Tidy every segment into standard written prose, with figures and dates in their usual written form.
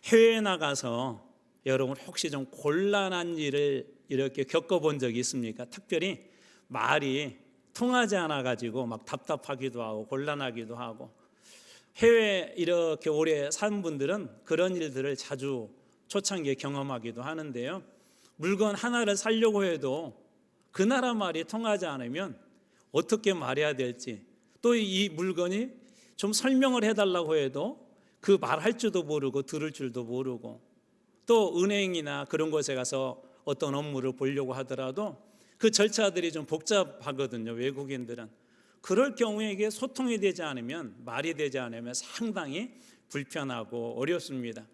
해외에 나가서 여러분 혹시 좀 곤란한 일을 이렇게 겪어본 적이 있습니까? 특별히 말이 통하지 않아 가지고 막 답답하기도 하고 곤란하기도 하고, 해외에 이렇게 오래 산 분들은 그런 일들을 자주 초창기에 경험하기도 하는데요. 물건 하나를 사려고 해도 그 나라 말이 통하지 않으면 어떻게 말해야 될지, 또 이 물건이 좀 설명을 해달라고 해도 그 말할 줄도 모르고 들을 줄도 모르고, 또 은행이나 그런 곳에 가서 어떤 업무를 보려고 하더라도 그 절차들이 좀 복잡하거든요, 외국인들은. 그럴 경우에 이게 소통이 되지 않으면, 말이 되지 않으면 상당히 불편하고 어렵습니다.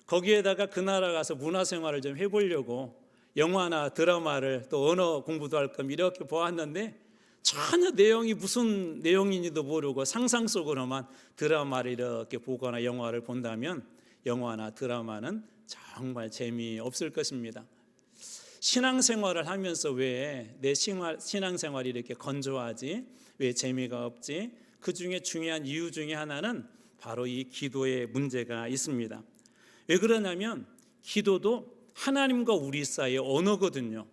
거기에다가 그 나라 가서 문화생활을 좀 해보려고 영화나 드라마를, 또 언어 공부도 할 겸 이렇게 보았는데 전혀 내용이 무슨 내용인지도 모르고 상상 속으로만 드라마를 이렇게 보거나 영화를 본다면 영화나 드라마는 정말 재미없을 것입니다. 신앙생활을 하면서 왜 내 신앙생활이 이렇게 건조하지? 왜 재미가 없지? 그 중에 중요한 이유 중에 하나는 바로 이 기도의 문제가 있습니다. 왜 그러냐면 기도도 하나님과 우리 사이의 언어거든요.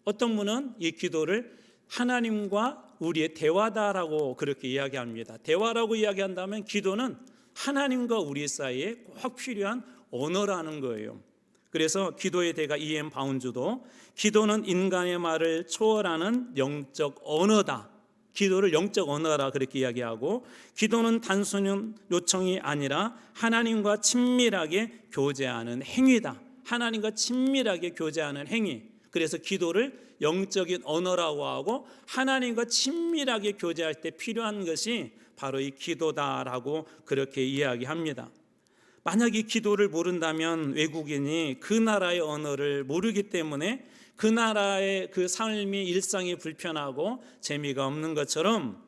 어떤 분은 이 기도를 하나님과 우리의 대화다라고 그렇게 이야기합니다. 대화라고 이야기한다면 기도는 하나님과 우리 사이에 꼭 필요한 언어라는 거예요. 그래서 기도의 대가 E.M. 바운즈도 기도는 인간의 말을 초월하는 영적 언어다, 기도를 영적 언어라 그렇게 이야기하고, 기도는 단순한 요청이 아니라 하나님과 친밀하게 교제하는 행위다. 하나님과 친밀하게 교제하는 행위. 그래서 기도를 영적인 언어라고 하고, 하나님과 친밀하게 교제할 때 필요한 것이 바로 이 기도다라고 그렇게 이야기합니다. 만약 이 기도를 모른다면 외국인이 그 나라의 언어를 모르기 때문에 그 나라의 그 삶이, 일상이 불편하고 재미가 없는 것처럼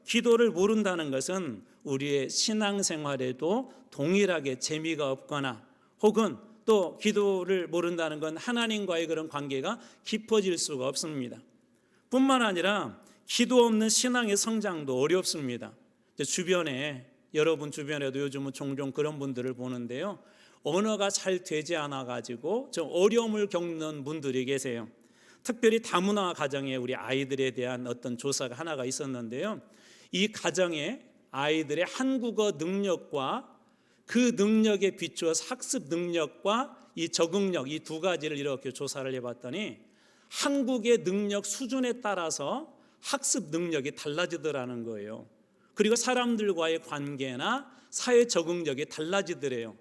기도를 모른다는 것은 우리의 신앙생활에도 동일하게 재미가 없거나, 혹은 또 기도를 모른다는 건 하나님과의 그런 관계가 깊어질 수가 없습니다. 뿐만 아니라 기도 없는 신앙의 성장도 어렵습니다. 주변에, 여러분 주변에도 요즘은 종종 그런 분들을 보는데요, 언어가 잘 되지 않아 가지고 좀 어려움을 겪는 분들이 계세요. 특별히 다문화 가정에 우리 아이들에 대한 어떤 조사가 하나가 있었는데요, 이 가정의 아이들의 한국어 능력과 그 능력에 비추어서 학습 능력과 이 적응력, 이 두 가지를 이렇게 조사를 해봤더니 한국의 능력 수준에 따라서 학습 능력이 달라지더라는 거예요. 그리고 사람들과의 관계나 사회 적응력이 달라지더래요.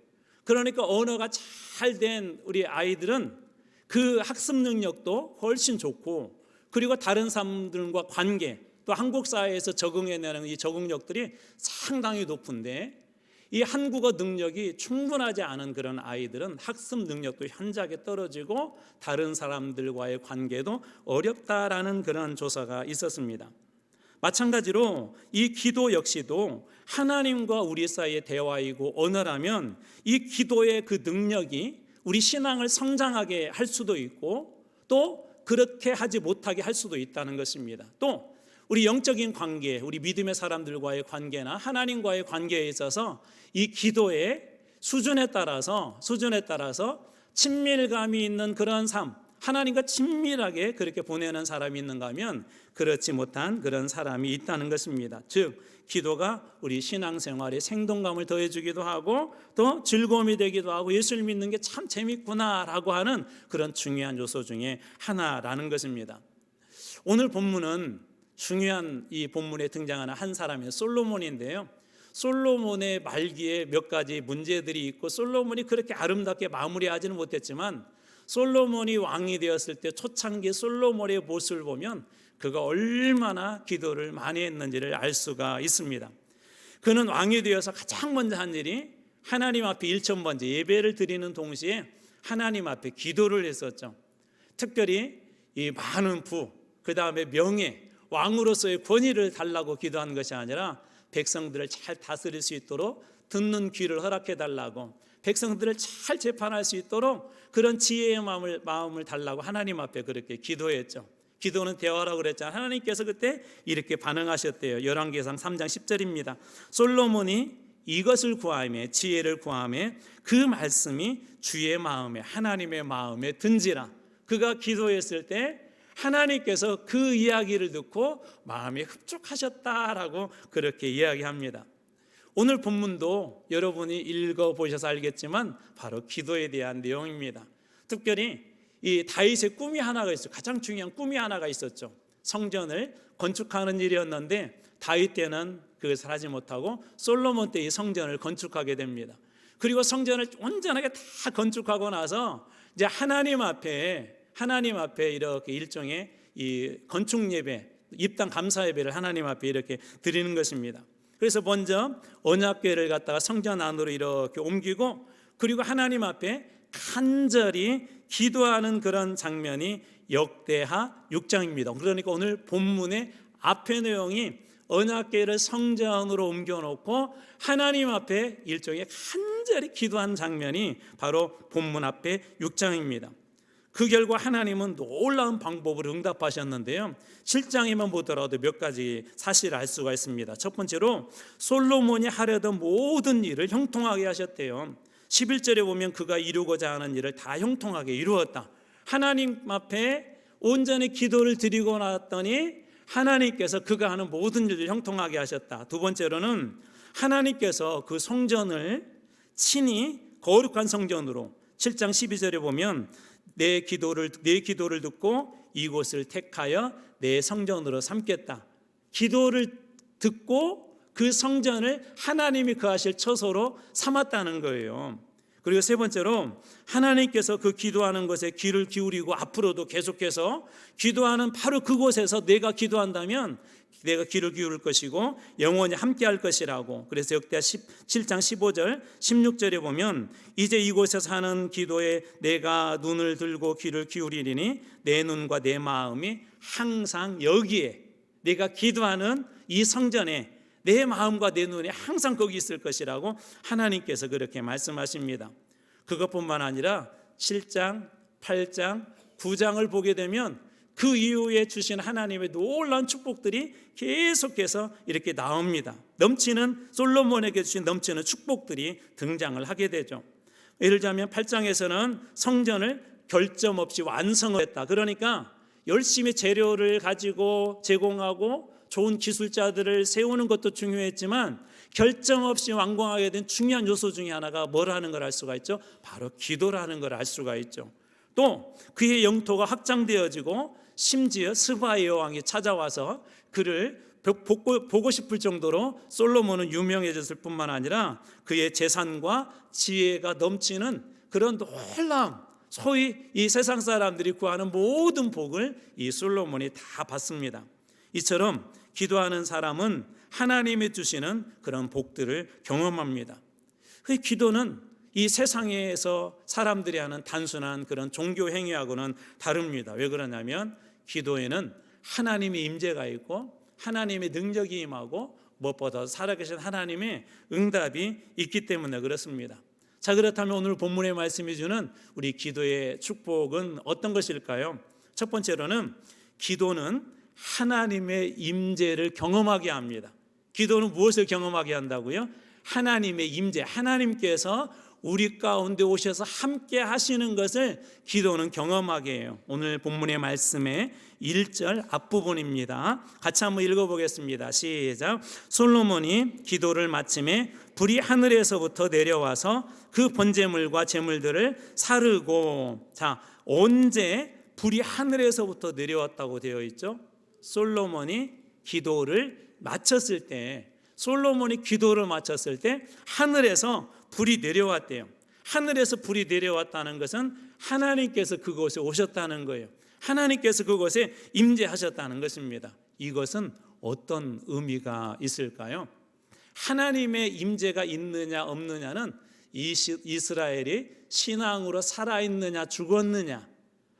그러니까 언어가 잘 된 우리 아이들은 그 학습 능력도 훨씬 좋고, 그리고 다른 사람들과 관계, 또 한국 사회에서 적응해내는 이 적응력들이 상당히 높은데, 이 한국어 능력이 충분하지 않은 그런 아이들은 학습 능력도 현저하게 떨어지고 다른 사람들과의 관계도 어렵다라는 그런 조사가 있었습니다. 마찬가지로 이 기도 역시도 하나님과 우리 사이의 대화이고 언어라면 이 기도의 그 능력이 우리 신앙을 성장하게 할 수도 있고, 또 그렇게 하지 못하게 할 수도 있다는 것입니다. 또 우리 영적인 관계, 우리 믿음의 사람들과의 관계나 하나님과의 관계에 있어서 이 기도의 수준에 따라서 친밀감이 있는 그런 삶, 하나님과 친밀하게 그렇게 보내는 사람이 있는가 하면 그렇지 못한 그런 사람이 있다는 것입니다. 즉 기도가 우리 신앙생활에 생동감을 더해주기도 하고 또 즐거움이 되기도 하고, 예수를 믿는 게 참 재밌구나라고 하는 그런 중요한 요소 중에 하나라는 것입니다. 오늘 본문은 중요한 이 본문에 등장하는 한 사람의 솔로몬인데요, 솔로몬의 말기에 몇 가지 문제들이 있고 솔로몬이 그렇게 아름답게 마무리하지는 못했지만, 솔로몬이 왕이 되었을 때 초창기 솔로몬의 모습을 보면 그가 얼마나 기도를 많이 했는지를 알 수가 있습니다. 그는 왕이 되어서 가장 먼저 한 일이 하나님 앞에 일천번제 예배를 드리는 동시에 하나님 앞에 기도를 했었죠. 특별히 이 많은 부, 그 다음에 명예, 왕으로서의 권위를 달라고 기도한 것이 아니라 백성들을 잘 다스릴 수 있도록 듣는 귀를 허락해 달라고, 백성들을 잘 재판할 수 있도록 그런 지혜의 마음을 달라고 하나님 앞에 그렇게 기도했죠. 기도는 대화라고 그랬잖아요. 하나님께서 그때 이렇게 반응하셨대요. 열왕기상 3장 10절입니다. 솔로몬이 이것을 구하며 지혜를 구하며 그 말씀이 주의 마음에 하나님의 마음에 든지라. 그가 기도했을 때 하나님께서 그 이야기를 듣고 마음이 흡족하셨다라고 그렇게 이야기합니다. 오늘 본문도 여러분이 읽어보셔서 알겠지만 바로 기도에 대한 내용입니다. 특별히 이 다윗의 꿈이 하나가 있어요. 가장 중요한 꿈이 하나가 있었죠. 성전을 건축하는 일이었는데 다윗 때는 그것을 하지 못하고 솔로몬 때 이 성전을 건축하게 됩니다. 그리고 성전을 온전하게 다 건축하고 나서 이제 하나님 앞에 이렇게 일종의 이 건축 예배, 입당 감사 예배를 하나님 앞에 이렇게 드리는 것입니다. 그래서 먼저 언약궤를 갖다가 성전 안으로 이렇게 옮기고 그리고 하나님 앞에 간절히 기도하는 그런 장면이 역대하 6장입니다. 그러니까 오늘 본문의 앞의 내용이 언약궤를 성전으로 옮겨놓고 하나님 앞에 일종의 간절히 기도한 장면이 바로 본문 앞에 6장입니다. 그 결과 하나님은 놀라운 방법으로 응답하셨는데요. 7장에만 보더라도 몇 가지 사실을 알 수가 있습니다. 첫 번째로 솔로몬이 하려던 모든 일을 형통하게 하셨대요. 11절에 보면 그가 이루고자 하는 일을 다 형통하게 이루었다. 하나님 앞에 온전히 기도를 드리고 나왔더니 하나님께서 그가 하는 모든 일을 형통하게 하셨다. 두 번째로는 하나님께서 그 성전을 친히 거룩한 성전으로 7장 12절에 보면 내 기도를 듣고 이곳을 택하여 내 성전으로 삼겠다. 기도를 듣고 그 성전을 하나님이 거하실 처소로 삼았다는 거예요. 그리고 세 번째로 하나님께서 그 기도하는 것에 귀를 기울이고 앞으로도 계속해서 기도하는 바로 그곳에서 내가 기도한다면 내가 귀를 기울일 것이고 영원히 함께할 것이라고. 그래서 역대하 7장 15절 16절에 보면 이제 이곳에서 하는 기도에 내가 눈을 들고 귀를 기울이리니 내 눈과 내 마음이 항상 여기에, 내가 기도하는 이 성전에 내 마음과 내 눈이 항상 거기 있을 것이라고 하나님께서 그렇게 말씀하십니다. 그것뿐만 아니라 7장, 8장, 9장을 보게 되면 그 이후에 주신 하나님의 놀라운 축복들이 계속해서 이렇게 나옵니다. 솔로몬에게 주신 넘치는 축복들이 등장을 하게 되죠. 예를 들자면 8장에서는 성전을 결점 없이 완성을 했다. 그러니까 열심히 재료를 가지고 제공하고 좋은 기술자들을 세우는 것도 중요했지만 결점 없이 완공하게 된 중요한 요소 중에 하나가 뭐라는 걸 알 수가 있죠? 바로 기도라는 걸 알 수가 있죠. 또 그의 영토가 확장되어지고 심지어 스바의 여왕이 찾아와서 그를 보고 싶을 정도로 솔로몬은 유명해졌을 뿐만 아니라 그의 재산과 지혜가 넘치는 그런 놀라운, 소위 이 세상 사람들이 구하는 모든 복을 이 솔로몬이 다 받습니다. 이처럼 기도하는 사람은 하나님이 주시는 그런 복들을 경험합니다. 그 기도는 이 세상에서 사람들이 하는 단순한 그런 종교 행위하고는 다릅니다. 왜 그러냐면 기도에는 하나님의 임재가 있고 하나님의 능력이 임하고 무엇보다 살아계신 하나님의 응답이 있기 때문에 그렇습니다. 자, 그렇다면 오늘 본문의 말씀이 주는 우리 기도의 축복은 어떤 것일까요? 첫 번째로는 기도는 하나님의 임재를 경험하게 합니다. 기도는 무엇을 경험하게 한다고요? 하나님의 임재, 하나님께서 우리 가운데 오셔서 함께 하시는 것을 기도는 경험하게 해요. 오늘 본문의 말씀의 1절 앞부분입니다. 같이 한번 읽어보겠습니다. 시작. 솔로몬이 기도를 마침에 불이 하늘에서부터 내려와서 그 번제물과 제물들을 사르고. 자, 언제 불이 하늘에서부터 내려왔다고 되어 있죠? 솔로몬이 기도를 마쳤을 때, 하늘에서 불이 내려왔대요. 하늘에서 불이 내려왔다는 것은 하나님께서 그곳에 오셨다는 거예요. 하나님께서 그곳에 임재하셨다는 것입니다. 이것은 어떤 의미가 있을까요? 하나님의 임재가 있느냐 없느냐는 이스라엘이 신앙으로 살아있느냐 죽었느냐,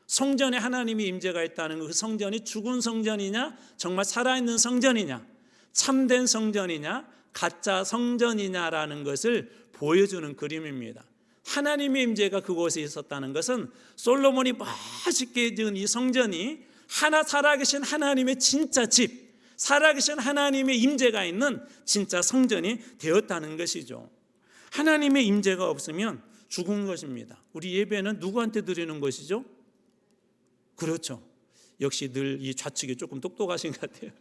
성전에 하나님의 임재가 있다는 그 성전이 죽은 성전이냐 정말 살아있는 성전이냐, 참된 성전이냐 가짜 성전이냐라는 것을 보여주는 그림입니다. 하나님의 임재가 그곳에 있었다는 것은 솔로몬이 멋있게 지은 이 성전이 하나 살아계신 하나님의 진짜 집, 살아계신 하나님의 임재가 있는 진짜 성전이 되었다는 것이죠. 하나님의 임재가 없으면 죽은 것입니다. 우리 예배는 누구한테 드리는 것이죠? 그렇죠. 역시 늘 이 좌측이 조금 똑똑하신 것 같아요.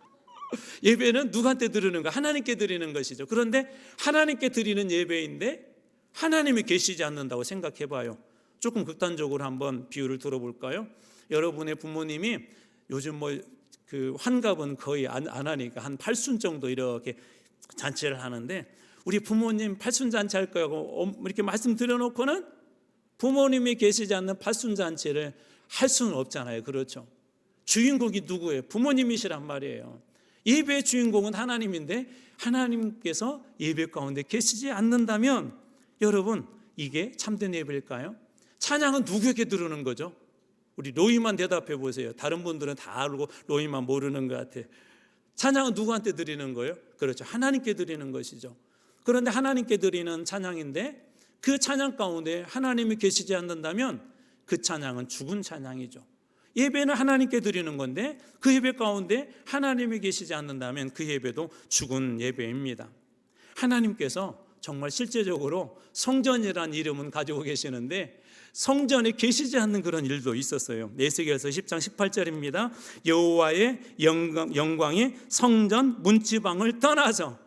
예배는 누구한테 드리는가? 하나님께 드리는 것이죠. 그런데 하나님께 드리는 예배인데 하나님이 계시지 않는다고 생각해 봐요. 조금 극단적으로 한번 비유를 들어볼까요? 여러분의 부모님이 요즘 그 환갑은 거의 안 하니까 한 8순 정도 이렇게 잔치를 하는데, 우리 부모님 8순 잔치 할 거라고 이렇게 말씀드려놓고는 부모님이 계시지 않는 8순 잔치를 할 수는 없잖아요. 그렇죠? 주인공이 누구예요? 부모님이시란 말이에요. 예배의 주인공은 하나님인데 하나님께서 예배 가운데 계시지 않는다면 여러분, 이게 참된 예배일까요? 찬양은 누구에게 드리는 거죠? 우리 로이만 대답해 보세요. 다른 분들은 다 알고 로이만 모르는 것 같아요. 찬양은 누구한테 드리는 거예요? 그렇죠. 하나님께 드리는 것이죠. 그런데 하나님께 드리는 찬양인데 그 찬양 가운데 하나님이 계시지 않는다면 그 찬양은 죽은 찬양이죠. 예배는 하나님께 드리는 건데 그 예배 가운데 하나님이 계시지 않는다면 그 예배도 죽은 예배입니다. 하나님께서 정말 실제적으로 성전이라는 이름은 가지고 계시는데 성전에 계시지 않는 그런 일도 있었어요. 에스겔서 10장 18절입니다. 여호와의 영광이 성전 문지방을 떠나서,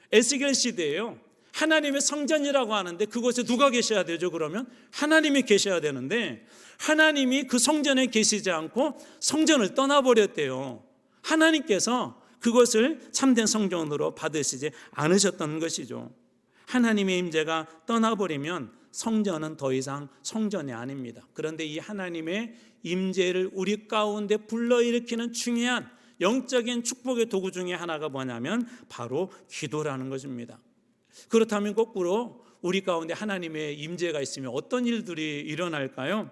에스겔 시대예요. 하나님의 성전이라고 하는데 그곳에 누가 계셔야 되죠? 그러면 하나님이 계셔야 되는데 하나님이 그 성전에 계시지 않고 성전을 떠나버렸대요. 하나님께서 그것을 참된 성전으로 받으시지 않으셨던 것이죠. 하나님의 임재가 떠나버리면 성전은 더 이상 성전이 아닙니다. 그런데 이 하나님의 임재를 우리 가운데 불러일으키는 중요한 영적인 축복의 도구 중에 하나가 뭐냐면 바로 기도라는 것입니다. 그렇다면 거꾸로 우리 가운데 하나님의 임재가 있으면 어떤 일들이 일어날까요?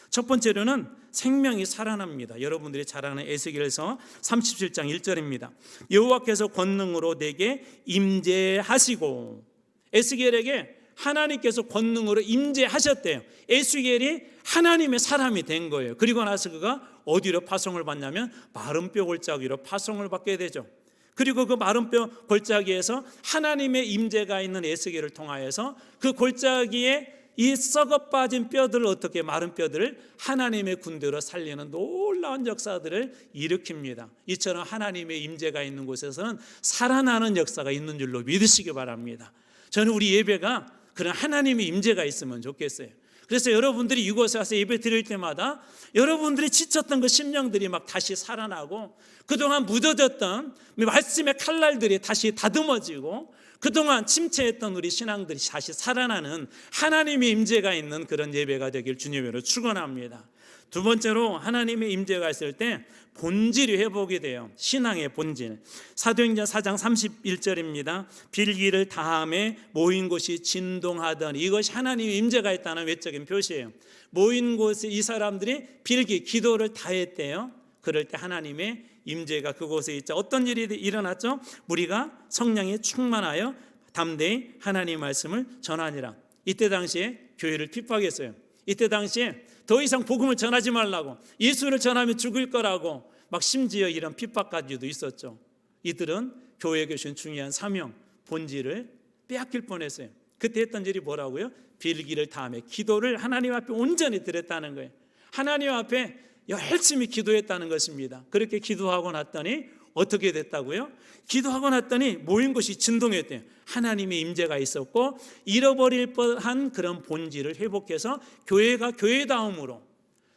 첫 번째로는 생명이 살아납니다. 여러분들이 잘 아는 에스겔서 37장 1절입니다. 여호와께서 권능으로 내게 임재하시고, 에스겔에게 하나님께서 권능으로 임재하셨대요. 에스겔이 하나님의 사람이 된 거예요. 그리고 나서 그가 어디로 파송을 받냐면 마른 뼈 골짜기로 파송을 받게 되죠. 그리고 그 마른 뼈 골짜기에서 하나님의 임재가 있는 에스겔을 통하여서 그 골짜기에 이 썩어 빠진 뼈들을, 어떻게 마른 뼈들을 하나님의 군대로 살리는 놀라운 역사들을 일으킵니다. 이처럼 하나님의 임재가 있는 곳에서는 살아나는 역사가 있는 줄로 믿으시기 바랍니다. 저는 우리 예배가 그런 하나님의 임재가 있으면 좋겠어요. 그래서 여러분들이 이곳에 와서 예배 드릴 때마다 여러분들이 지쳤던 그 심령들이 막 다시 살아나고, 그동안 묻어졌던 말씀의 칼날들이 다시 다듬어지고, 그동안 침체했던 우리 신앙들이 다시 살아나는 하나님의 임재가 있는 그런 예배가 되길 주님으로 축원합니다. 두 번째로 하나님의 임재가 있을 때 본질이 회복이 돼요. 신앙의 본질. 사도행전 4장 31절입니다. 빌기를 다함에 모인 곳이 진동하더니, 이것이 하나님의 임재가 있다는 외적인 표시예요. 모인 곳에 이 사람들이 빌기, 기도를 다했대요. 그럴 때 하나님의 임재가 그곳에 있죠. 어떤 일이 일어났죠? 무리가 성령에 충만하여 담대히 하나님의 말씀을 전하니라. 이때 당시에 교회를 핍박했어요. 이때 당시에 더 이상 복음을 전하지 말라고, 예수를 전하면 죽을 거라고 막 심지어 이런 핍박까지도 있었죠. 이들은 교회에 계신 중요한 사명, 본질을 빼앗길 뻔했어요. 그때 했던 일이 뭐라고요? 빌기를 다음에 기도를 하나님 앞에 온전히 드렸다는 거예요. 하나님 앞에 열심히 기도했다는 것입니다. 그렇게 기도하고 났더니 어떻게 됐다고요? 기도하고 났더니 모인 곳이 진동했대요. 하나님의 임재가 있었고 잃어버릴 뻔한 그런 본질을 회복해서 교회가 교회다움으로,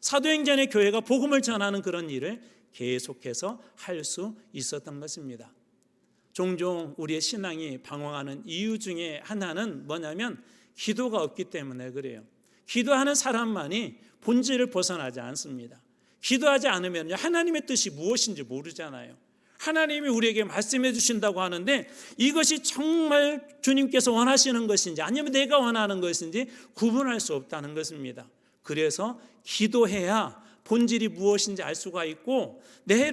사도행전의 교회가 복음을 전하는 그런 일을 계속해서 할 수 있었던 것입니다. 종종 우리의 신앙이 방황하는 이유 중에 하나는 뭐냐면 기도가 없기 때문에 그래요. 기도하는 사람만이 본질을 벗어나지 않습니다. 기도하지 않으면 하나님의 뜻이 무엇인지 모르잖아요. 하나님이 우리에게 말씀해 주신다고 하는데 이것이 정말 주님께서 원하시는 것인지 아니면 내가 원하는 것인지 구분할 수 없다는 것입니다. 그래서 기도해야 본질이 무엇인지 알 수가 있고,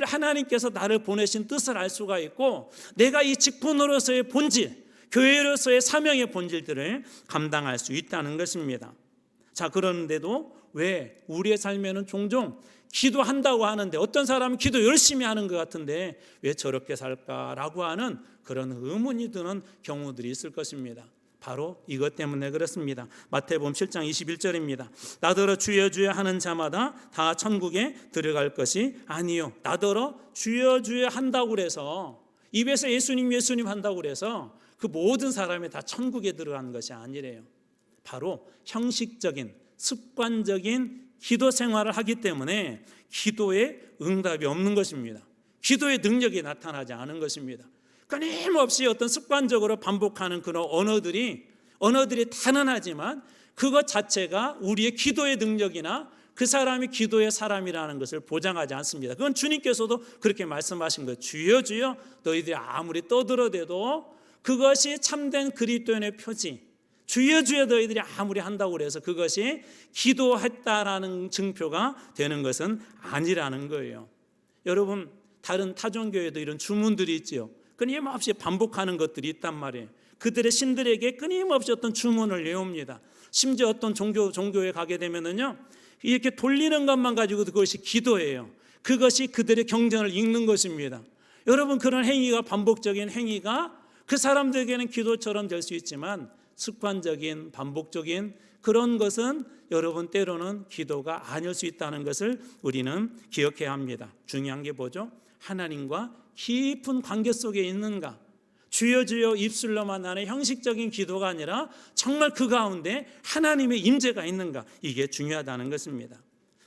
하나님께서 나를 보내신 뜻을 알 수가 있고, 내가 이 직분으로서의 본질, 교회로서의 사명의 본질들을 감당할 수 있다는 것입니다. 자, 그런데도 왜 우리의 삶에는 종종 기도한다고 하는데 어떤 사람은 기도 열심히 하는 것 같은데 왜 저렇게 살까라고 하는 그런 의문이 드는 경우들이 있을 것입니다. 바로 이것 때문에 그렇습니다. 마태복음 7장 21절입니다. 나더러 주여 주여 하는 자마다 다 천국에 들어갈 것이 아니요. 나더러 주여 주여 한다고 그래서 입에서 예수님 예수님 한다고 그래서 그 모든 사람이 다 천국에 들어가는 것이 아니래요. 바로 형식적인 습관적인 기도 생활을 하기 때문에 기도에 응답이 없는 것입니다. 기도의 능력이 나타나지 않은 것입니다. 끊임없이 어떤 습관적으로 반복하는 그런 언어들이 단언하지만 그것 자체가 우리의 기도의 능력이나 그 사람이 기도의 사람이라는 것을 보장하지 않습니다. 그건 주님께서도 그렇게 말씀하신 거예요. 주여 주여 너희들이 아무리 떠들어대도 그것이 참된 그리스도인의 표지, 주여 주여 너희들이 아무리 한다고 그래서 그것이 기도했다라는 증표가 되는 것은 아니라는 거예요. 여러분, 다른 타종교회도 이런 주문들이 있지요. 끊임없이 반복하는 것들이 있단 말이에요. 그들의 신들에게 끊임없이 어떤 주문을 외웁니다. 심지어 어떤 종교에 가게 되면은요, 이렇게 돌리는 것만 가지고 그것이 기도예요. 그것이 그들의 경전을 읽는 것입니다. 여러분, 그런 행위가 반복적인 행위가 그 사람들에게는 기도처럼 될 수 있지만 습관적인 반복적인 그런 것은 여러분 때로는 기도가 아닐 수 있다는 것을 우리는 기억해야 합니다. 중요한 게 뭐죠? 하나님과 깊은 관계 속에 있는가? 주여 주여 입술로만 하는 형식적인 기도가 아니라 정말 그 가운데 하나님의 임재가 있는가? 이게 중요하다는 것입니다.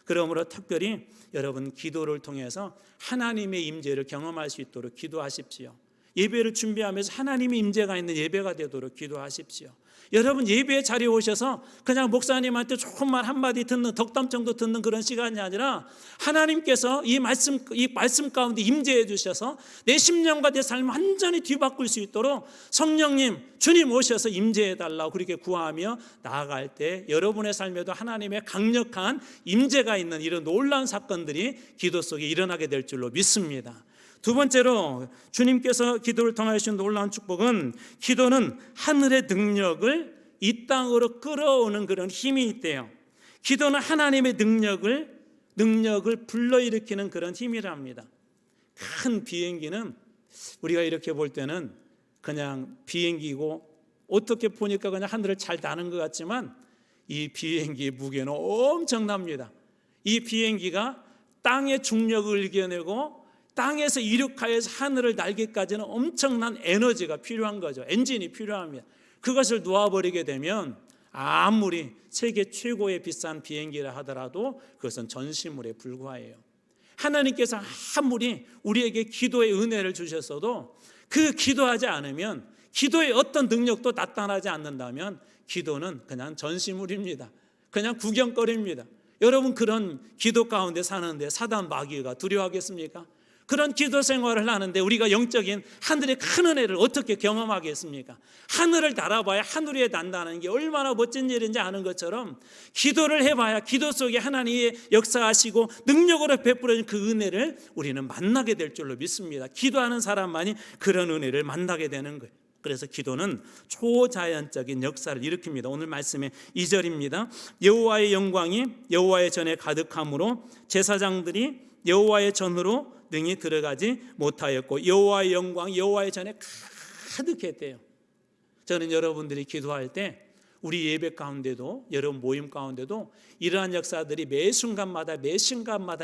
그러므로 특별히 여러분 기도를 통해서 하나님의 임재를 경험할 수 있도록 기도하십시오. 예배를 준비하면서 하나님의 임재가 있는 예배가 되도록 기도하십시오. 여러분 예배 자리에 오셔서 그냥 목사님한테 조금 말 한마디 듣는 덕담 정도 듣는 그런 시간이 아니라 하나님께서 이 말씀 가운데 임재해 주셔서 내 심령과 내 삶을 완전히 뒤바꿀 수 있도록 성령님 주님 오셔서 임재해 달라고 그렇게 구하며 나아갈 때 여러분의 삶에도 하나님의 강력한 임재가 있는 이런 놀라운 사건들이 기도 속에 일어나게 될 줄로 믿습니다. 두 번째로 주님께서 기도를 통하여 주신 놀라운 축복은 기도는 하늘의 능력을 이 땅으로 끌어오는 그런 힘이 있대요. 기도는 하나님의 능력을 불러일으키는 그런 힘이랍니다. 큰 비행기는 우리가 이렇게 볼 때는 그냥 비행기고 어떻게 보니까 그냥 하늘을 잘 나는 것 같지만 이 비행기의 무게는 엄청납니다. 이 비행기가 땅의 중력을 이겨내고 땅에서 이륙하여서 하늘을 날기까지는 엄청난 에너지가 필요한 거죠. 엔진이 필요합니다. 그것을 놓아버리게 되면 아무리 세계 최고의 비싼 비행기라 하더라도 그것은 전시물에 불과해요. 하나님께서 아무리 우리에게 기도의 은혜를 주셨어도 그 기도하지 않으면 기도의 어떤 능력도 나타나지 않는다면 기도는 그냥 전시물입니다. 그냥 구경거리입니다. 여러분 그런 기도 가운데 사는데 사단 마귀가 두려워하겠습니까? 그런 기도 생활을 하는데 우리가 영적인 하늘의 큰 은혜를 어떻게 경험하겠습니까? 하늘을 날아봐야 하늘 위에 난다는 게 얼마나 멋진 일인지 아는 것처럼 기도를 해봐야 기도 속에 하나님의 역사하시고 능력으로 베풀어진 그 은혜를 우리는 만나게 될 줄로 믿습니다. 기도하는 사람만이 그런 은혜를 만나게 되는 거예요. 그래서 기도는 초자연적인 역사를 일으킵니다. 오늘 말씀의 2절입니다. 여호와의 영광이 여호와의 전에 가득함으로 제사장들이 여호와의 전으로 능히 들어가지 못하였고 여호와의 영광 여호와의 전에 가득했대요. 저는 여러분들이 기도할 때 우리 예배 가운데도 여러분 모임 가운데도 이러한 역사들이 매 순간마다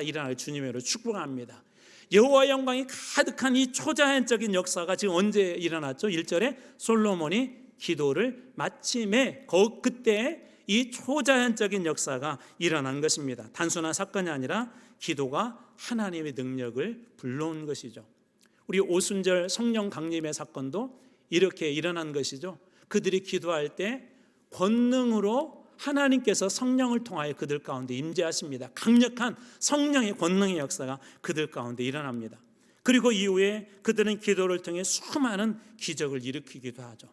일어날 주님으로 축복합니다. 여호와의 영광이 가득한 이 초자연적인 역사가 지금 언제 일어났죠? 1절에 솔로몬이 기도를 마침에 그때 이 초자연적인 역사가 일어난 것입니다. 단순한 사건이 아니라 기도가 하나님의 능력을 불러온 것이죠. 우리 오순절 성령 강림의 사건도 이렇게 일어난 것이죠. 그들이 기도할 때 권능으로 하나님께서 성령을 통하여 그들 가운데 임재하십니다. 강력한 성령의 권능의 역사가 그들 가운데 일어납니다. 그리고 이후에 그들은 기도를 통해 수많은 기적을 일으키기도 하죠.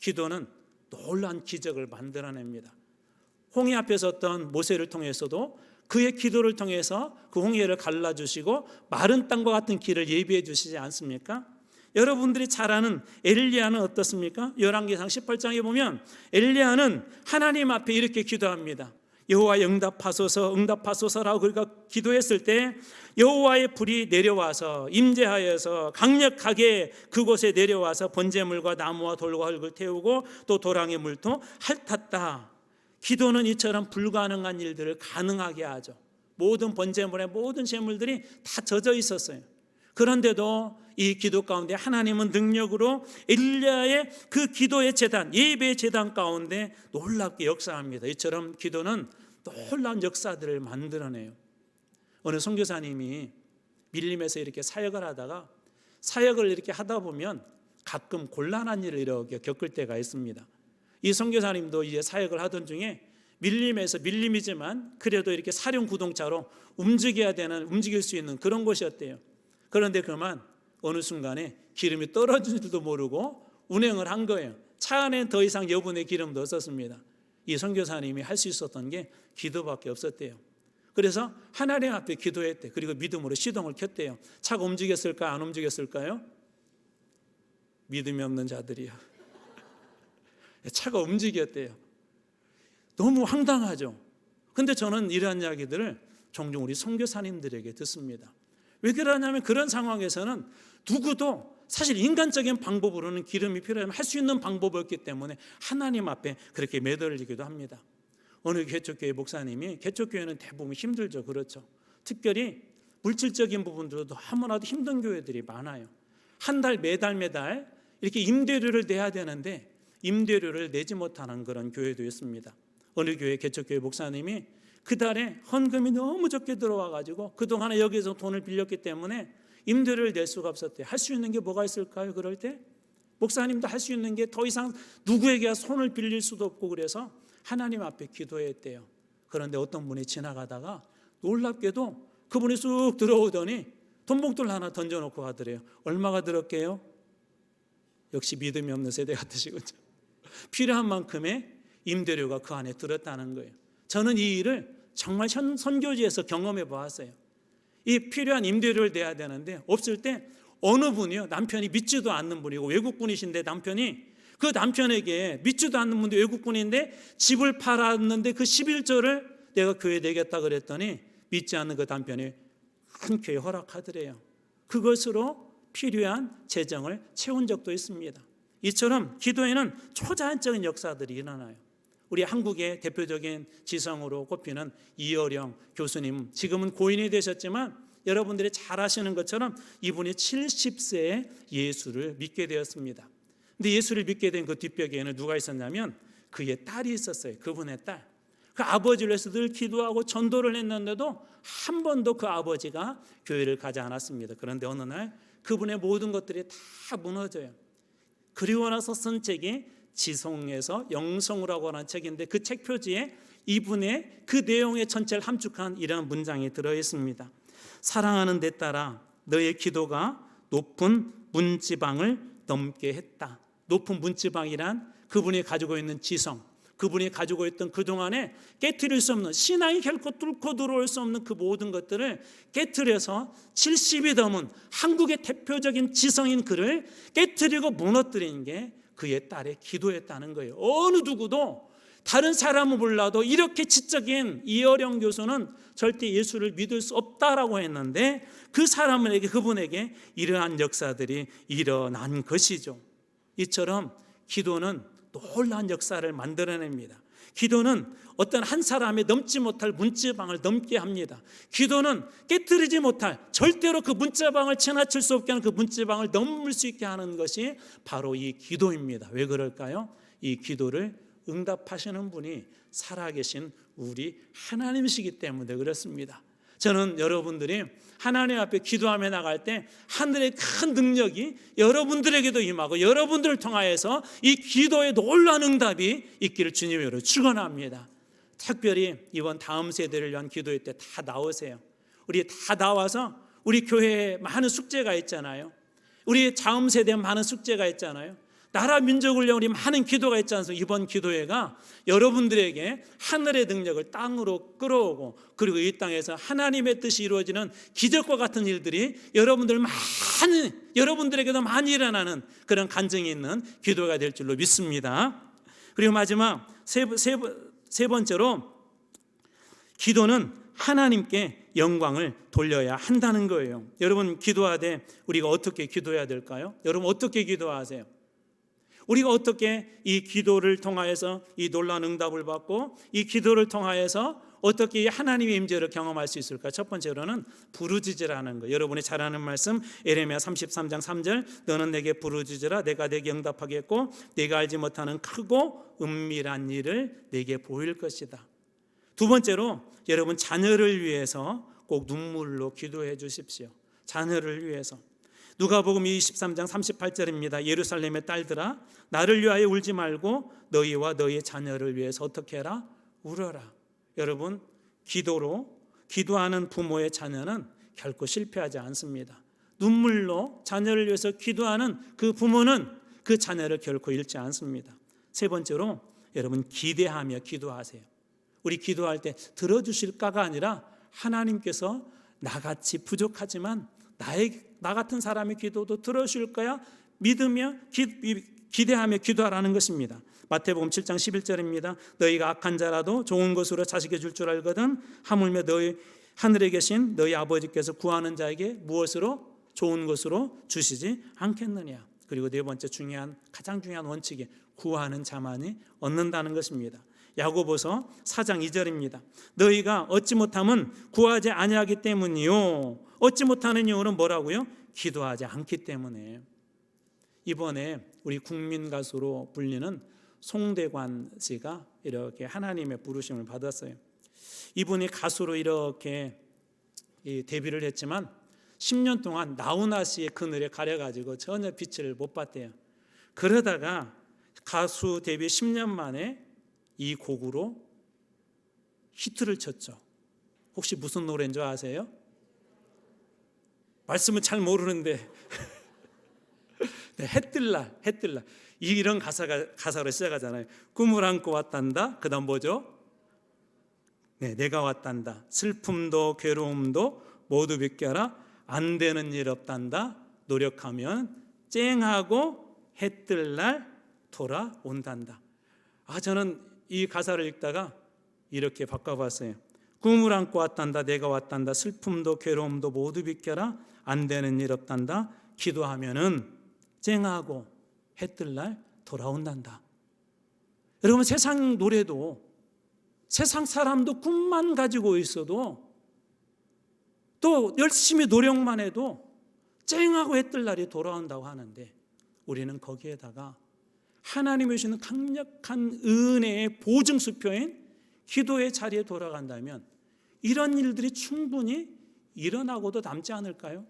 기도는 놀라운 기적을 만들어냅니다. 홍해 앞에 섰던 모세를 통해서도 그의 기도를 통해서 그 홍해를 갈라주시고 마른 땅과 같은 길을 예비해 주시지 않습니까? 여러분들이 잘 아는 엘리야는 어떻습니까? 열왕기상 18장에 보면 엘리야는 하나님 앞에 이렇게 기도합니다. 여호와의 응답하소서 응답하소서라고 그가 기도했을 때 여호와의 불이 내려와서 임재하여서 강력하게 그곳에 내려와서 번제물과 나무와 돌과 흙을 태우고 또 도랑의 물도 핥았다. 기도는 이처럼 불가능한 일들을 가능하게 하죠. 모든 번제물의 모든 제물들이 다 젖어 있었어요. 그런데도 이 기도 가운데 하나님은 능력으로 엘리야의 그 기도의 제단, 예배의 제단 가운데 놀랍게 역사합니다. 이처럼 기도는 놀라운 역사들을 만들어내요. 어느 선교사님이 밀림에서 이렇게 사역을 하다가 사역을 이렇게 하다 보면 가끔 곤란한 일을 이렇게 겪을 때가 있습니다. 이 선교사님도 이제 사역을 하던 중에 밀림에서 밀림이지만 그래도 이렇게 사륜 구동차로 움직일 수 있는 그런 곳이었대요. 그런데 그만 어느 순간에 기름이 떨어진 줄도 모르고 운행을 한 거예요. 차 안에 더 이상 여분의 기름도 없었습니다. 이 선교사님이 할 수 있었던 게 기도밖에 없었대요. 그래서 하나님 앞에 기도했대. 그리고 믿음으로 시동을 켰대요. 차가 움직였을까 안 움직였을까요? 믿음이 없는 자들이요. 차가 움직였대요. 너무 황당하죠. 근데 저는 이러한 이야기들을 종종 우리 선교사님들에게 듣습니다. 왜 그러냐면 그런 상황에서는 누구도 사실 인간적인 방법으로는 기름이 필요하면 할 수 있는 방법이 없기 때문에 하나님 앞에 그렇게 매달리기도 합니다. 어느 개척교회 목사님이, 개척교회는 대부분 힘들죠. 그렇죠. 특별히 물질적인 부분들도 너무나도 힘든 교회들이 많아요. 한 달 매달 이렇게 임대료를 내야 되는데 임대료를 내지 못하는 그런 교회도 있습니다. 어느 교회 개척교회 목사님이 그 달에 헌금이 너무 적게 들어와가지고 그동안에 여기서 돈을 빌렸기 때문에 임대료를 낼 수가 없었대요. 할 수 있는 게 뭐가 있을까요? 그럴 때 목사님도 할 수 있는 게 더 이상 누구에게 손을 빌릴 수도 없고 그래서 하나님 앞에 기도했대요. 그런데 어떤 분이 지나가다가 놀랍게도 그분이 쑥 들어오더니 돈봉투를 하나 던져놓고 가더래요. 얼마가 들었게요? 역시 믿음이 없는 세대 같으시군요. 필요한 만큼의 임대료가 그 안에 들었다는 거예요. 저는 이 일을 정말 선교지에서 경험해 보았어요. 이 필요한 임대료를 내야 되는데 없을 때 어느 분이요, 남편이 믿지도 않는 분이고 외국분이신데 남편이 그 남편에게 믿지도 않는 분도 외국분인데 집을 팔았는데 그 11조를 내가 교회에 내겠다 그랬더니 믿지 않는 그 남편이 흔쾌히 허락하더래요. 그것으로 필요한 재정을 채운 적도 있습니다. 이처럼 기도에는 초자연적인 역사들이 일어나요. 우리 한국의 대표적인 지성으로 꼽히는 이어령 교수님, 지금은 고인이 되셨지만 여러분들이 잘 아시는 것처럼 이분이 70세에 예수를 믿게 되었습니다. 근데 예수를 믿게 된 그 뒷벽에는 누가 있었냐면 그의 딸이 있었어요. 그분의 딸. 그 아버지를 위해서 늘 기도하고 전도를 했는데도 한 번도 그 아버지가 교회를 가지 않았습니다. 그런데 어느 날 그분의 모든 것들이 다 무너져요. 그리고 나서 쓴 책이 지성에서 영성이라고 하는 책인데 그 책 표지에 이분의 그 내용의 전체를 함축한 이런 문장이 들어있습니다. 사랑하는 내 딸아, 너의 기도가 높은 문지방을 넘게 했다. 높은 문지방이란 그분이 가지고 있는 지성, 그분이 가지고 있던 그동안에 깨트릴 수 없는, 신앙이 결코 뚫고 들어올 수 없는 그 모든 것들을 깨트려서 70이 넘은 한국의 대표적인 지성인 그를 깨트리고 무너뜨린 게 그의 딸의 기도였다는 거예요. 어느 누구도 다른 사람은 몰라도 이렇게 지적인 이어령 교수는 절대 예수를 믿을 수 없다라고 했는데 그 사람에게, 그분에게 이러한 역사들이 일어난 것이죠. 이처럼 기도는 놀라운 역사를 만들어냅니다. 기도는 어떤 한 사람의 넘지 못할 문지방을 넘게 합니다. 기도는 깨뜨리지 못할, 절대로 그 문지방을 지나칠 수 없게 하는 그 문지방을 넘을 수 있게 하는 것이 바로 이 기도입니다. 왜 그럴까요? 이 기도를 응답하시는 분이 살아계신 우리 하나님이시기 때문에 그렇습니다. 저는 여러분들이 하나님 앞에 기도하며 나갈 때 하늘의 큰 능력이 여러분들에게도 임하고 여러분들을 통하여서 이 기도의 놀라운 응답이 있기를 주님으로 축원합니다. 특별히 이번 다음 세대를 위한 기도회 때 다 나오세요. 우리 다 나와서 우리 교회에 많은 숙제가 있잖아요. 우리 다음 세대에 많은 숙제가 있잖아요. 나라 민족을 위한 우리 많은 기도가 있지 않습니까? 이번 기도회가 여러분들에게 하늘의 능력을 땅으로 끌어오고 그리고 이 땅에서 하나님의 뜻이 이루어지는 기적과 같은 일들이 여러분들에게도 많이 일어나는 그런 간증이 있는 기도가 될 줄로 믿습니다. 그리고 마지막 세 번째로 기도는 하나님께 영광을 돌려야 한다는 거예요. 여러분, 기도하되 우리가 어떻게 기도해야 될까요? 여러분, 어떻게 기도하세요? 우리가 어떻게 이 기도를 통하여서 이 놀라운 응답을 받고 이 기도를 통하여서 어떻게 하나님의 임재를 경험할 수 있을까? 첫 번째로는 부르짖으라는 거. 여러분이 잘 아는 말씀 예레미야 33장 3절, 너는 내게 부르짖으라 내가 내게 응답하겠고 내가 알지 못하는 크고 은밀한 일을 내게 보일 것이다. 두 번째로 여러분, 자녀를 위해서 꼭 눈물로 기도해 주십시오. 자녀를 위해서. 누가복음 23장 38절입니다. 예루살렘의 딸들아, 나를 위하여 울지 말고 너희와 너희 자녀를 위해서 어떻게 해라? 울어라. 여러분, 기도하는 부모의 자녀는 결코 실패하지 않습니다. 눈물로 자녀를 위해서 기도하는 그 부모는 그 자녀를 결코 잃지 않습니다. 세 번째로 여러분, 기대하며 기도하세요. 우리 기도할 때 들어주실까가 아니라 하나님께서 나같이 부족하지만 나 같은 사람의 기도도 들어주실 거야 믿으며 기대하며 기도하라는 것입니다. 마태복음 7장 11절입니다. 너희가 악한 자라도 좋은 것으로 자식에 줄 줄 알거든 하물며 너희 하늘에 계신 너희 아버지께서 구하는 자에게 무엇으로? 좋은 것으로 주시지 않겠느냐. 그리고 네 번째 가장 중요한 원칙이 구하는 자만이 얻는다는 것입니다. 야고보서 4장 2절입니다. 너희가 얻지 못함은 구하지 아니하기 때문이요. 얻지 못하는 이유는 뭐라고요? 기도하지 않기 때문에. 이번에 우리 국민 가수로 불리는 송대관 씨가 이렇게 하나님의 부르심을 받았어요. 이분이 가수로 이렇게 데뷔를 했지만 10년 동안 나훈아 씨의 그늘에 가려가지고 전혀 빛을 못 봤대요. 그러다가 가수 데뷔 10년 만에 이 곡으로 히트를 쳤죠. 혹시 무슨 노래인 줄 아세요? 말씀은 잘 모르는데 네, 해뜰날 이런 가사로 시작하잖아요. 꿈을 안고 왔단다. 그 다음 뭐죠? 네, 내가 왔단다. 슬픔도 괴로움도 모두 비껴라. 안 되는 일 없단다. 노력하면 쨍하고 해뜰날 돌아온단다. 저는 이 가사를 읽다가 이렇게 바꿔봤어요. 꿈을 안고 왔단다. 내가 왔단다. 슬픔도 괴로움도 모두 비껴라. 안 되는 일 없단다. 기도하면은 쨍하고 해뜰날 돌아온단다. 여러분, 세상 노래도 세상 사람도 꿈만 가지고 있어도 또 열심히 노력만 해도 쨍하고 해뜰날이 돌아온다고 하는데 우리는 거기에다가 하나님이 주시는 강력한 은혜의 보증수표인 기도의 자리에 돌아간다면 이런 일들이 충분히 일어나고도 남지 않을까요?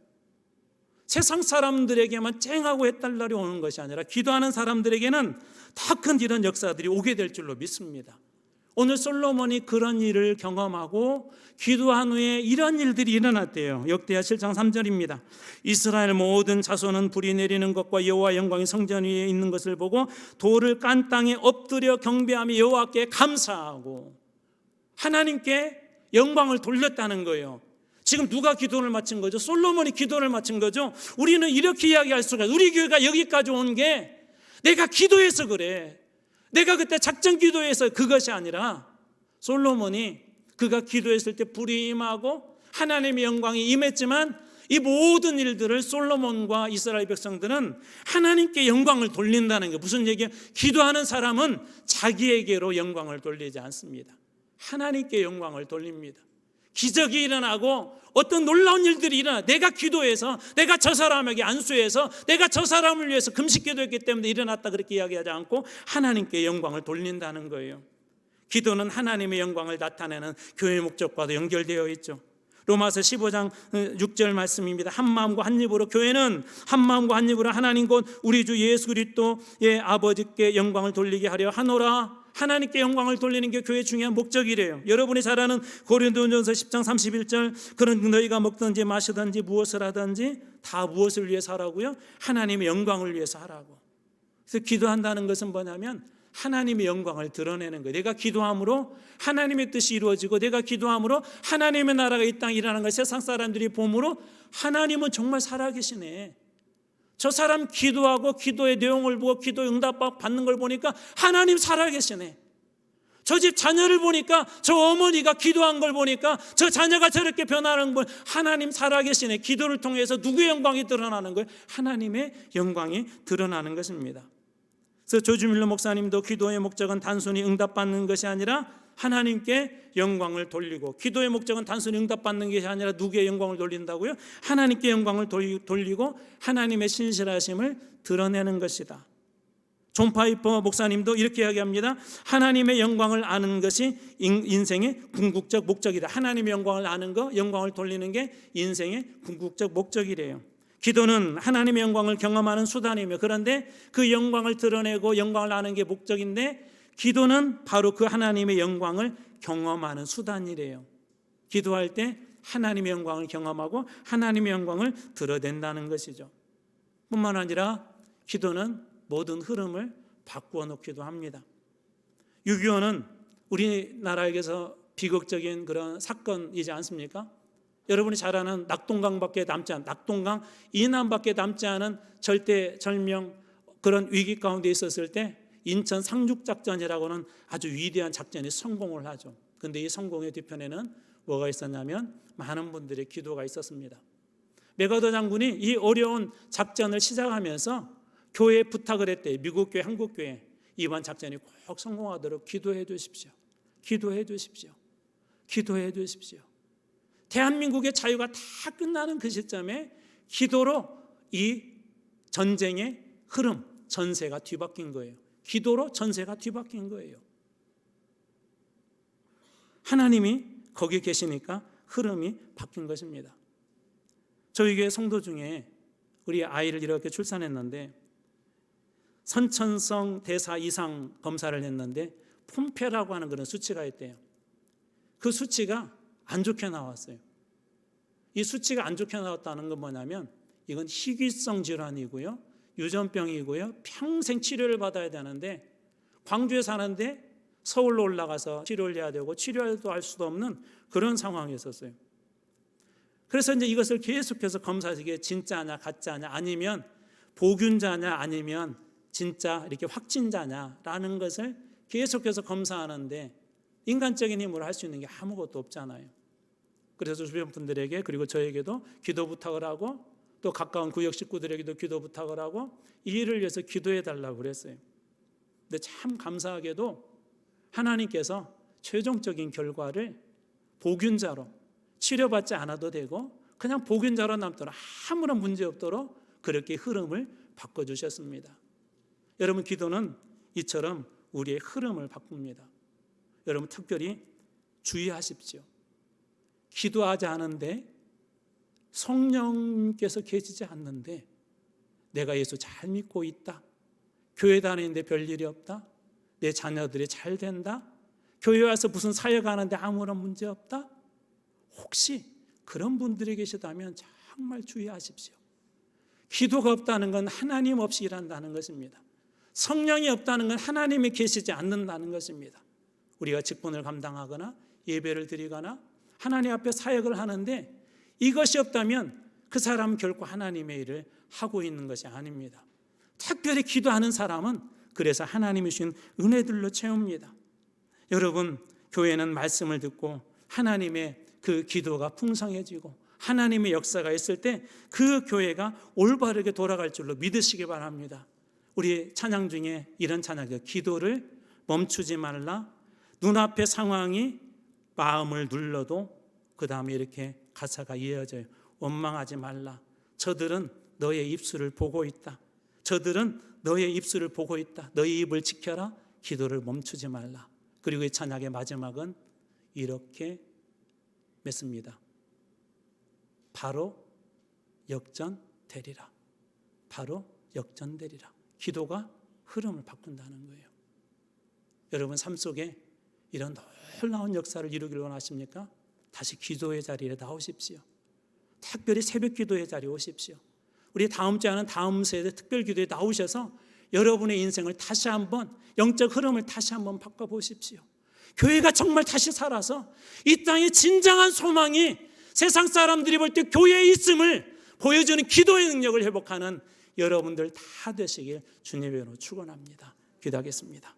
세상 사람들에게만 쨍하고 해뜰날이 오는 것이 아니라 기도하는 사람들에게는 더 큰 이런 역사들이 오게 될 줄로 믿습니다. 오늘 솔로몬이 그런 일을 경험하고 기도한 후에 이런 일들이 일어났대요. 역대하 7장 3절입니다. 이스라엘 모든 자손은 불이 내리는 것과 여호와 영광이 성전 위에 있는 것을 보고 돌을 깐 땅에 엎드려 경배하며 여호와께 감사하고 하나님께 영광을 돌렸다는 거예요. 지금 누가 기도를 마친 거죠? 솔로몬이 기도를 마친 거죠. 우리는 이렇게 이야기할 수가 있어요. 우리 교회가 여기까지 온 게 내가 기도해서 그래. 내가 그때 작전 기도해서 그것이 아니라 솔로몬이 그가 기도했을 때 불이 임하고 하나님의 영광이 임했지만 이 모든 일들을 솔로몬과 이스라엘 백성들은 하나님께 영광을 돌린다는 게 무슨 얘기예요? 기도하는 사람은 자기에게로 영광을 돌리지 않습니다. 하나님께 영광을 돌립니다. 기적이 일어나고 어떤 놀라운 일들이 일어나 내가 기도해서 내가 저 사람에게 안수해서 내가 저 사람을 위해서 금식 기도했기 때문에 일어났다 그렇게 이야기하지 않고 하나님께 영광을 돌린다는 거예요. 기도는 하나님의 영광을 나타내는 교회의 목적과도 연결되어 있죠. 로마서 15장 6절 말씀입니다. 한 마음과 한 입으로 교회는 한 마음과 한 입으로 하나님 곧 우리 주 예수 그리스도의 아버지께 영광을 돌리게 하려 하노라. 하나님께 영광을 돌리는 게 교회의 중요한 목적이래요. 여러분이 잘 아는 고린도전서 10장 31절 그런 너희가 먹든지 마시든지 무엇을 하든지 다 무엇을 위해서 하라고요? 하나님의 영광을 위해서 하라고. 그래서 기도한다는 것은 뭐냐면 하나님의 영광을 드러내는 거예요. 내가 기도함으로 하나님의 뜻이 이루어지고 내가 기도함으로 하나님의 나라가 이 땅에 일어나는 걸 세상 사람들이 봄으로 하나님은 정말 살아계시네. 저 사람 기도하고 기도의 내용을 보고 기도 응답 받는 걸 보니까 하나님 살아계시네. 저 집 자녀를 보니까, 저 어머니가 기도한 걸 보니까 저 자녀가 저렇게 변하는 걸, 하나님 살아계시네. 기도를 통해서 누구의 영광이 드러나는 거예요? 하나님의 영광이 드러나는 것입니다. 그래서 조지 밀러 목사님도 기도의 목적은 단순히 응답받는 것이 아니라 하나님께 영광을 돌리고, 기도의 목적은 단순히 응답받는 것이 아니라 누구의 영광을 돌린다고요? 하나님께 영광을 돌리고 하나님의 신실하심을 드러내는 것이다. 존 파이퍼 목사님도 이렇게 이야기합니다. 하나님의 영광을 아는 것이 인생의 궁극적 목적이다. 하나님의 영광을 아는 것, 영광을 돌리는 게 인생의 궁극적 목적이래요. 기도는 하나님의 영광을 경험하는 수단이며, 그런데 그 영광을 드러내고 영광을 아는 게 목적인데, 기도는 바로 그 하나님의 영광을 경험하는 수단이래요. 기도할 때 하나님의 영광을 경험하고 하나님의 영광을 드러낸다는 것이죠. 뿐만 아니라 기도는 모든 흐름을 바꾸어 놓기도 합니다. 6.25는 우리나라에게서 비극적인 그런 사건이지 않습니까? 여러분이 잘 아는 낙동강밖에 남지 않은, 낙동강 이남밖에 남지 않은 절대절명 그런 위기 가운데 있었을 때 인천 상륙작전이라고는 아주 위대한 작전이 성공을 하죠. 그런데 이 성공의 뒤편에는 뭐가 있었냐면 많은 분들의 기도가 있었습니다. 맥아더 장군이 이 어려운 작전을 시작하면서 교회에 부탁을 했대요. 미국 교회, 한국 교회, 이번 작전이 꼭 성공하도록 기도해 주십시오. 기도해 주십시오. 기도해 주십시오. 대한민국의 자유가 다 끝나는 그 시점에 기도로 이 전쟁의 흐름, 전세가 뒤바뀐 거예요. 기도로 전세가 뒤바뀐 거예요. 하나님이 거기 계시니까 흐름이 바뀐 것입니다. 저희 교회 성도 중에 우리 아이를 이렇게 출산했는데 선천성 대사 이상 검사를 했는데 폼페라고 하는 그런 수치가 있대요. 그 수치가 안 좋게 나왔어요. 이 수치가 안 좋게 나왔다는 건 뭐냐면 이건 희귀성 질환이고요, 유전병이고요, 평생 치료를 받아야 되는데 광주에 사는데 서울로 올라가서 치료를 해야 되고 치료도 할 수도 없는 그런 상황이었어요. 그래서 이제 이것을 계속해서 검사해서 이게 진짜냐 가짜냐, 아니면 보균자냐 아니면 진짜 이렇게 확진자냐라는 것을 계속해서 검사하는데 인간적인 힘으로 할 수 있는 게 아무것도 없잖아요. 그래서 주변 분들에게, 그리고 저에게도 기도 부탁을 하고 또 가까운 구역 식구들에게도 기도 부탁을 하고 이 일을 위해서 기도해 달라고 그랬어요. 근데 참 감사하게도 하나님께서 최종적인 결과를 보균자로, 치료받지 않아도 되고 그냥 보균자로 남도록, 아무런 문제 없도록 그렇게 흐름을 바꿔주셨습니다. 여러분, 기도는 이처럼 우리의 흐름을 바꿉니다. 여러분, 특별히 주의하십시오. 기도하지 않은데, 성령께서 계시지 않는데 내가 예수 잘 믿고 있다, 교회 다니는데 별일이 없다, 내 자녀들이 잘 된다, 교회 와서 무슨 사역 하는데 아무런 문제 없다, 혹시 그런 분들이 계시다면 정말 주의하십시오. 기도가 없다는 건 하나님 없이 일한다는 것입니다. 성령이 없다는 건 하나님이 계시지 않는다는 것입니다. 우리가 직분을 감당하거나 예배를 드리거나 하나님 앞에 사역을 하는데 이것이 없다면 그 사람은 결코 하나님의 일을 하고 있는 것이 아닙니다. 특별히 기도하는 사람은 그래서 하나님이 주신 은혜들로 채웁니다. 여러분, 교회는 말씀을 듣고 하나님의 그 기도가 풍성해지고 하나님의 역사가 있을 때 그 교회가 올바르게 돌아갈 줄로 믿으시기 바랍니다. 우리 찬양 중에 이런 찬양이죠. 기도를 멈추지 말라. 눈앞의 상황이 마음을 눌러도 그 다음에 이렇게 가사가 이어져요. 원망하지 말라. 저들은 너의 입술을 보고 있다. 저들은 너의 입술을 보고 있다. 너의 입을 지켜라. 기도를 멈추지 말라. 그리고 이 찬양의 마지막은 이렇게 맺습니다. 바로 역전되리라. 바로 역전되리라. 기도가 흐름을 바꾼다는 거예요. 여러분, 삶 속에 이런 놀라운 역사를 이루기를 원하십니까? 다시 기도의 자리에 나오십시오. 특별히 새벽 기도의 자리에 오십시오. 우리 다음 주에는 다음 세대 특별 기도에 나오셔서 여러분의 인생을 다시 한번, 영적 흐름을 다시 한번 바꿔보십시오. 교회가 정말 다시 살아서 이 땅에 진정한 소망이 세상 사람들이 볼 때 교회에 있음을 보여주는 기도의 능력을 회복하는 여러분들 다 되시길 주님의 이름으로 축원합니다. 기도하겠습니다.